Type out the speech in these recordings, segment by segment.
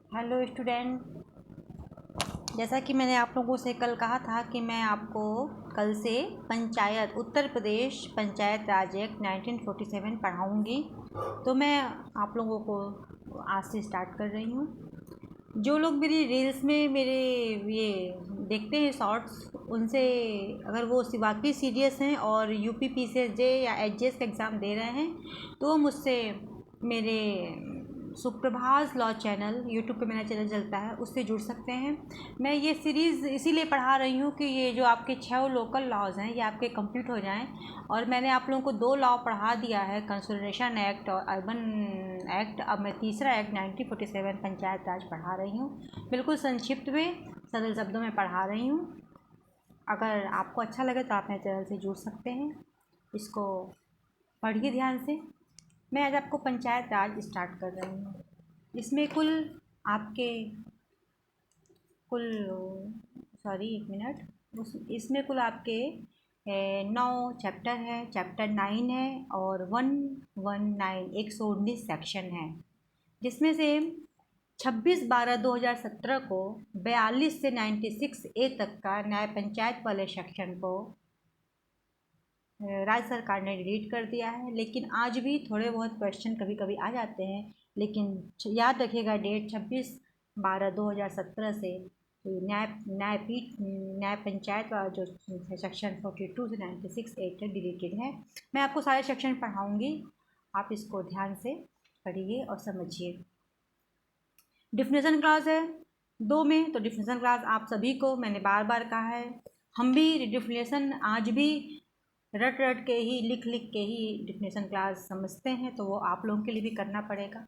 Hello student, जैसा कि मैंने आप लोगों से कल कहा था कि मैं आपको कल से पंचायत उत्तर प्रदेश पंचायत राज एक्ट 1947 पढ़ाऊँगी। तो मैं आप लोगों को आज से स्टार्ट कर रही हूँ। जो लोग मेरी रील्स में मेरे ये देखते हैं शॉर्ट्स, उनसे अगर वो वाकई सीरियस हैं और यूपी पीसीएसजे या एचजीएस का एग्ज़ाम दे रहे हैं तो वो मुझसे मेरे सुप्रभात लॉ चैनल यूट्यूब पे मेरा चैनल चलता है, उससे जुड़ सकते हैं। मैं ये सीरीज़ इसीलिए पढ़ा रही हूँ कि ये जो आपके 6 लोकल लॉज हैं ये आपके कंप्लीट हो जाएं। और मैंने आप लोगों को 2 लॉ पढ़ा दिया है, कंसोलिडेशन एक्ट और अर्बन एक्ट। अब मैं तीसरा एक्ट 1947 पंचायत राज पढ़ा रही हूँ। बिल्कुल संक्षिप्त में सरल शब्दों में पढ़ा रही हूँ। अगर आपको अच्छा लगे तो आप मेरे चैनल से जुड़ सकते हैं। इसको पढ़िए ध्यान से। मैं आज आपको पंचायत राज स्टार्ट कर रही हूँ। इसमें कुल आपके कुल सॉरी एक मिनट इसमें कुल आपके 9 चैप्टर है। चैप्टर 9 है और 119 सेक्शन है, जिसमें से 26/12/2017 को 42 से 96A तक का न्याय पंचायत वाले सेक्शन को राज्य सरकार ने डिलीट कर दिया है। लेकिन आज भी थोड़े बहुत क्वेश्चन कभी कभी आ जाते हैं, लेकिन याद रखिएगा डेट 26/12/2017 से न्याय पंचायत वाला जो सेक्शन 42 से 96A तक डिलीटेड है। मैं आपको सारे सेक्शन पढ़ाऊँगी, आप इसको ध्यान से पढ़िए और समझिए। डिफिनेशन क्लास है 2 में, तो डिफिनेशन क्लास आप सभी को मैंने बार बार कहा है, हम भी डिफिनेशन आज भी रट रट के ही लिख के ही डिफिनेशन क्लास समझते हैं, तो वो आप लोगों के लिए भी करना पड़ेगा।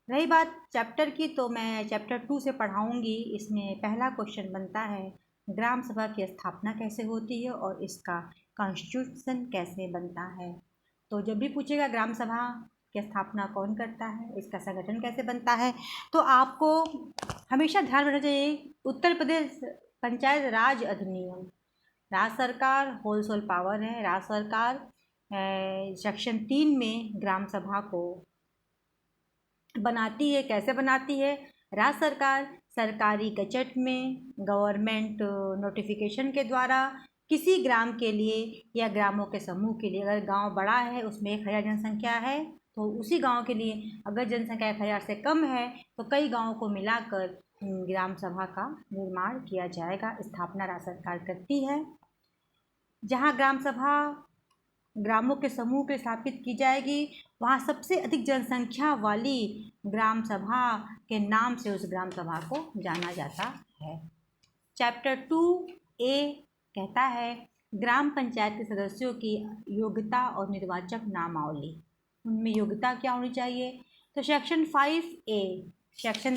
रही बात चैप्टर की, तो मैं चैप्टर 2 से पढ़ाऊँगी। इसमें पहला क्वेश्चन बनता है, ग्राम सभा की स्थापना कैसे होती है और इसका कॉन्स्टिट्यूशन कैसे बनता है। तो जब भी पूछेगा ग्राम सभा की स्थापना कौन करता है, इसका संगठन कैसे बनता है, तो आपको हमेशा ध्यान रखना चाहिए उत्तर प्रदेश पंचायत राज अधिनियम। राज्य सरकार होल सोल पावर है। राज्य सरकार सेक्शन 3 में ग्राम सभा को बनाती है। कैसे बनाती है? राज्य सरकार सरकारी गजट में गवर्नमेंट नोटिफिकेशन के द्वारा किसी ग्राम के लिए या ग्रामों के समूह के लिए, अगर गांव बड़ा है उसमें 1000 जनसंख्या है तो उसी गांव के लिए, अगर जनसंख्या 1000 से कम है तो कई गांवों को मिलाकर ग्राम सभा का निर्माण किया जाएगा। स्थापना राज्य सरकार करती है। जहाँ ग्राम सभा ग्रामों के समूह के स्थापित की जाएगी, वहाँ सबसे अधिक जनसंख्या वाली ग्राम सभा के नाम से उस ग्राम सभा को जाना जाता है। चैप्टर 2A कहता है ग्राम पंचायत के सदस्यों की योग्यता और निर्वाचक नामावली। उनमें योग्यता क्या होनी चाहिए? तो सेक्शन 5A सेक्शन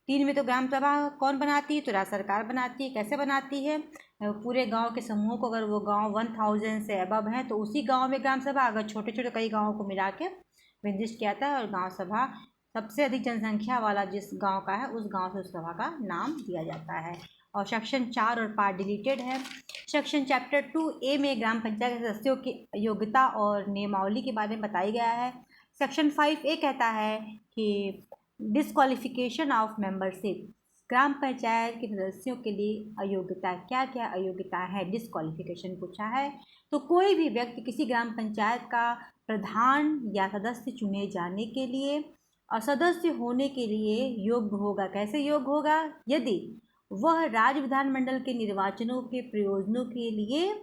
3 में तो ग्राम सभा कौन बनाती है? तो राज्य सरकार बनाती है। कैसे बनाती है? पूरे गांव के समूह को, अगर वो गांव 1000 से अबव है तो उसी गांव में ग्राम सभा, अगर छोटे छोटे कई गांवों को मिला के निर्दिष्ट किया जाता है और गांव सभा सबसे अधिक जनसंख्या वाला जिस गांव का है उस गांव से उस सभा का नाम दिया जाता है। और सेक्शन 4 और 5 डिलीटेड है। सेक्शन चैप्टर 2A में ग्राम पंचायत के सदस्यों की योग्यता और नियमावली के बारे में बताया गया है। सेक्शन 5A कहता है कि डिस्क्वालिफिकेशन ऑफ मेंबरशिप, ग्राम पंचायत के सदस्यों के लिए अयोग्यता, क्या क्या अयोग्यता है, डिस्क्वालिफिकेशन पूछा है। तो कोई भी व्यक्ति किसी ग्राम पंचायत का प्रधान या सदस्य चुने जाने के लिए और सदस्य होने के लिए योग्य होगा। कैसे योग्य होगा? यदि वह राज्य विधानमंडल के निर्वाचनों के प्रयोजनों के लिए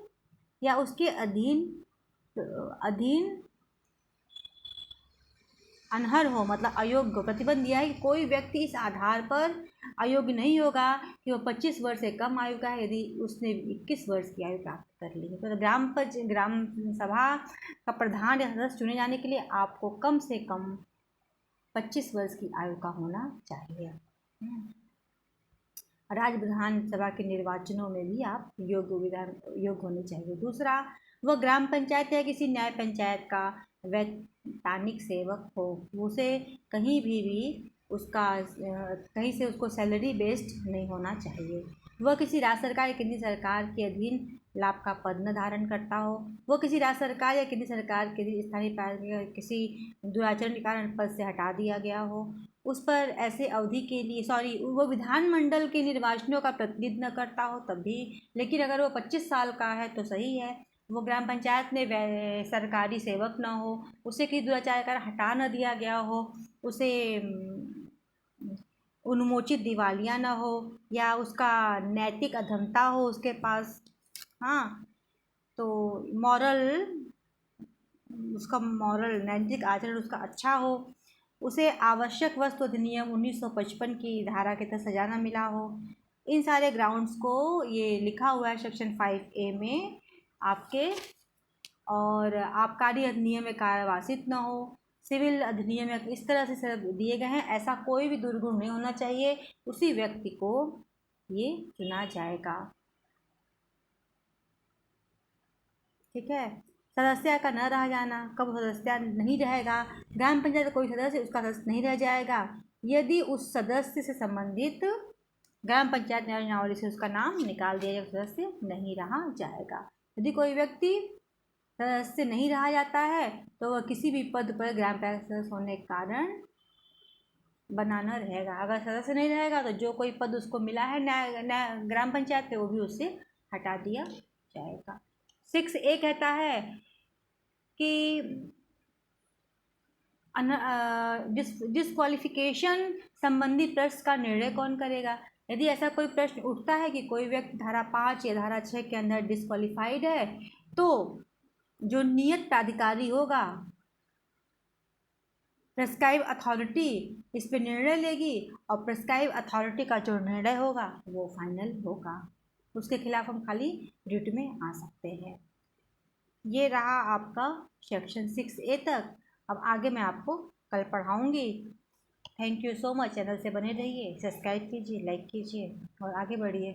या उसके अधीन अनहर हो, मतलब अयोग्य हो। प्रतिबंध दिया है कि कोई व्यक्ति इस आधार पर अयोग्य नहीं होगा कि वो 25 वर्ष से कम आयु का है यदि उसने 21 वर्ष की आयु प्राप्त कर ली है। तो ग्राम सभा का प्रधान या सदस्य चुने जाने के लिए आपको कम से कम 25 वर्ष की आयु का होना चाहिए। राज्य विधानसभा के निर्वाचनों में भी आप योग्य होने चाहिए। दूसरा, वह ग्राम पंचायत या किसी न्याय पंचायत का वैधानिक सेवक हो, उसे कहीं भी उसका कहीं से उसको सैलरी बेस्ड नहीं होना चाहिए। वह किसी राज्य सरकार या केंद्र सरकार के अधीन लाभ का पद न धारण करता हो, वो किसी राज्य सरकार या केंद्र सरकार किसी स्थानीय किसी दुराचरण के कारण पद से हटा दिया गया हो, उस पर ऐसे अवधि के लिए वो विधानमंडल के निर्वाचनों का प्रतिनिधित्व न करता हो तब भी, लेकिन अगर वो 25 साल का है तो सही है। वो ग्राम पंचायत में सरकारी सेवक ना हो, उसे किसी दुराचार कर हटा न दिया गया हो, उसे उन्मोचित दिवालिया ना हो, या उसका नैतिक अधमता हो उसके पास। हाँ, तो मॉरल उसका मॉरल नैतिक आचरण उसका अच्छा हो, उसे आवश्यक वस्तु अधिनियम 1955 की धारा के तहत सजा न मिला हो। इन सारे ग्राउंड्स को ये लिखा हुआ है सेक्शन 5A में आपके। और आबकारी अधिनियम में कार्यवासित न हो, सिविल अधिनियम में इस तरह से सब दिए गए हैं, ऐसा कोई भी दुर्गुण नहीं होना चाहिए, उसी व्यक्ति को ये चुना जाएगा। ठीक है। सदस्य का न रह जाना, कब सदस्य नहीं रहेगा, ग्राम पंचायत का कोई सदस्य उसका सदस्य नहीं रह जाएगा यदि उस सदस्य से संबंधित ग्राम पंचायत नियमावली से उसका नाम निकाल दिया जाएगा, सदस्य नहीं रहा जाएगा। यदि कोई व्यक्ति सदस्य नहीं रहा जाता है तो वह किसी भी पद पर ग्राम पंचायत सदस्य होने के कारण बना न रहेगा। अगर सदस्य नहीं रहेगा तो जो कोई पद उसको मिला है ग्राम पंचायत पे, वो भी उससे हटा दिया जाएगा। 6A कहता है कि डिस्क्वालिफिकेशन संबंधी प्रश्न का निर्णय कौन करेगा। यदि ऐसा कोई प्रश्न उठता है कि कोई व्यक्ति धारा 5 या धारा 6 के अंदर डिस्क्वालिफाइड है, तो जो नियत प्राधिकारी होगा, प्रेस्क्राइब अथॉरिटी इस पे निर्णय लेगी, और प्रेस्क्राइब अथॉरिटी का जो निर्णय होगा वो फाइनल होगा, उसके खिलाफ हम खाली रिट में आ सकते हैं। ये रहा आपका सेक्शन 6A तक। अब आगे मैं आपको कल पढ़ाऊँगी। Thank you so much. Channel से बने रहिए, सब्सक्राइब कीजिए, लाइक कीजिए और आगे बढ़िए।